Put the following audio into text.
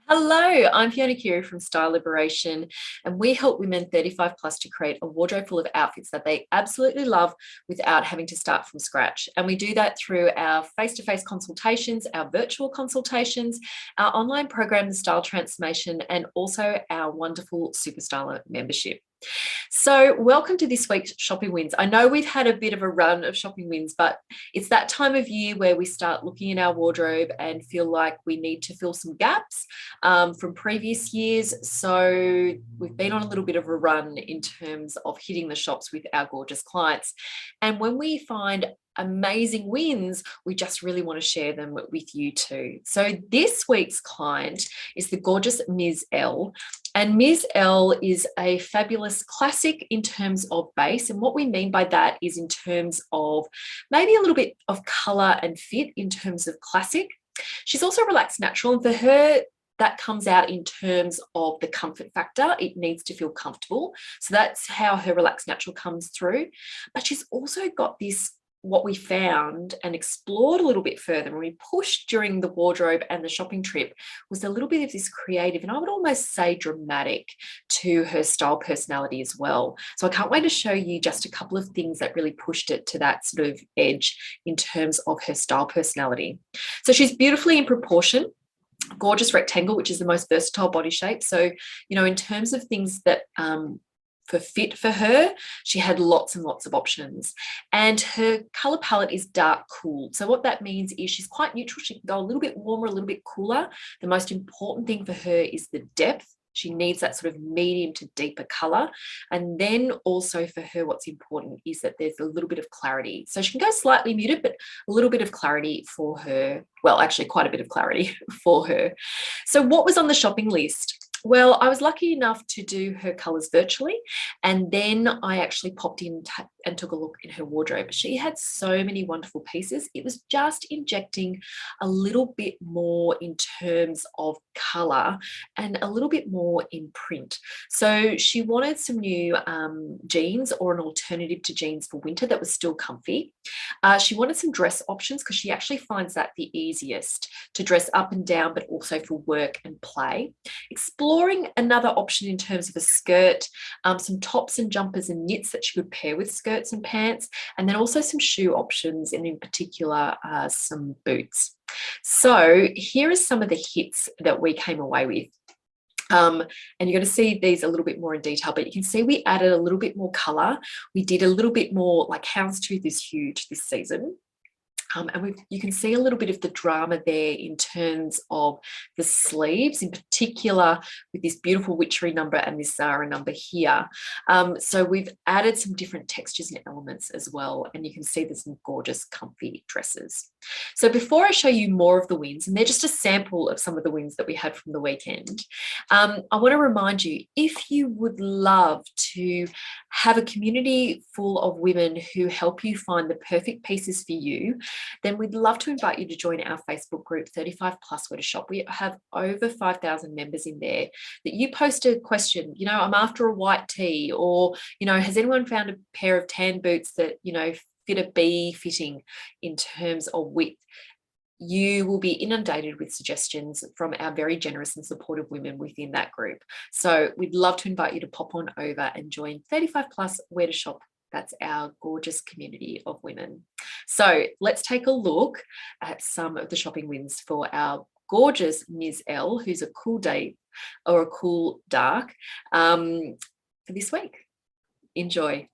Hello, I'm Fiona Curie from Style Liberation, and we help women 35 plus to create a wardrobe full of outfits that they absolutely love without having to start from scratch. And we do that through our face-to-face consultations, our virtual consultations, our online program, the Style Transformation, and also our wonderful Superstyler membership. So, welcome to this week's shopping wins. I know we've had a bit of a run of shopping wins, but it's that time of year where we start looking in our wardrobe and feel like we need to fill some gaps from previous years. So, we've been on a little bit of a run in terms of hitting the shops with our gorgeous clients. And when we find amazing wins, we just really want to share them with you too. So this week's client is the gorgeous Ms. L. And Ms. L is a fabulous classic in terms of base. And what we mean by that is in terms of maybe a little bit of color and fit in terms of classic. She's also relaxed natural, and for her, that comes out in terms of the comfort factor. It needs to feel comfortable. So that's how her relaxed natural comes through. But she's also got this, what we found and explored a little bit further when we pushed during the wardrobe and the shopping trip, was a little bit of this creative, and I would almost say dramatic, to her style personality as well. So I can't wait to show you just a couple of things that really pushed it to that sort of edge in terms of her style personality. So she's beautifully in proportion, gorgeous rectangle, which is the most versatile body shape. So, in terms of things that for fit for her, she had lots and lots of options. And her color palette is dark cool. So what that means is she's quite neutral. She can go a little bit warmer, a little bit cooler. The most important thing for her is the depth. She needs that sort of medium to deeper color. And then also for her, what's important is that there's a little bit of clarity. So she can go slightly muted, but a little bit of clarity for her. Well, actually quite a bit of clarity for her. So what was on the shopping list? Well, I was lucky enough to do her colours virtually, and then I actually popped in and took a look in her wardrobe. She had so many wonderful pieces. It was just injecting a little bit more in terms of colour and a little bit more in print. So she wanted some new jeans, or an alternative to jeans for winter that was still comfy. She wanted some dress options because she actually finds that the easiest to dress up and down, but also for work and play. Exploring another option in terms of a skirt, some tops and jumpers and knits that she could pair with skirts and pants, and then also some shoe options, and in particular, some boots. So here are some of the hits that we came away with. And you're going to see these a little bit more in detail, but you can see we added a little bit more color. We did a little bit more, like houndstooth is huge this season. And you can see a little bit of the drama there in terms of the sleeves, in particular with this beautiful Witchery number and this Zara number here. So we've added some different textures and elements as well, and you can see there's some gorgeous comfy dresses. So before I show you more of the wins, and they're just a sample of some of the wins that we had from the weekend, I want to remind you, if you would love to have a community full of women who help you find the perfect pieces for you, then we'd love to invite you to join our Facebook group, 35 Plus Where to Shop. We have over 5,000 members in there. That you post a question, I'm after a white tee, or, has anyone found a pair of tan boots that, fit a B fitting in terms of width? You will be inundated with suggestions from our very generous and supportive women within that group. So we'd love to invite you to pop on over and join 35 Plus Where to Shop. That's our gorgeous community of women. So let's take a look at some of the shopping wins for our gorgeous Ms. L, who's a cool day or a cool dark, for this week. Enjoy.